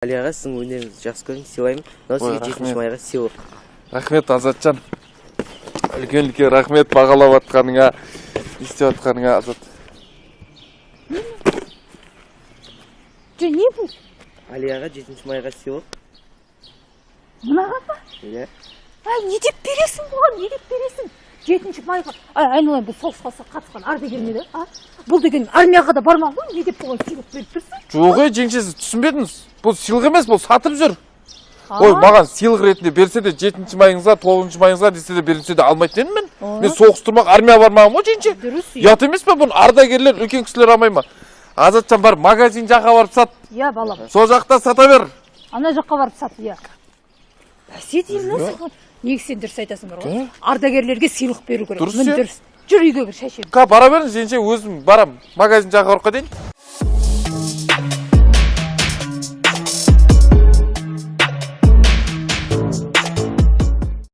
Али аға, сіздің өнеріңізді жақсы көремін, сыйлаймын. Мынау сізге 7 майға сыйлық. Рахмет, Азатжан. Үлкен рахмет бағалап атқаныңа, істеп атқаныңа, Азат. Не бұл? Али аға 7 майға сыйлық. Мынаға ба? Иә. Не деп бересің бұған, не деп бересің? 7 майға. Айналайын, бұл соғысқа қатысқан ардагер ме? Бұл деген армияға да бармақ қой, не деп бұған сыйлық беріп тұрсың? Жоқ, жеңшесі, түсінбедіңіз. Бұл сыйлық емес, бұл сатып жүр. Ой, маған сыйлық ретінде берсе де 7 майыңызға, 9 майыңызға десе де берілсе де алмайды дедім мен. Мен соғыс тұрмақ, армия бармағым ғой, жеңше. Ұят емес пе, бұны ардагерлер, үлкен кісілер алмай ма? Азатжан бар, магазин жаққа барып сат. Иә, балам. Сол жақта сата бер. Ана жаққа барып сат, иә. Бәсе деймін, саған. Неге сен дұрыс айтасың бар ғой? Ардагерлерге сыйлық беру керек. Дұрыс. Жүр үйге кір, шәшем. Бара беріңіз, жеңше, өзім барам. Магазин жаққа барып кетейін.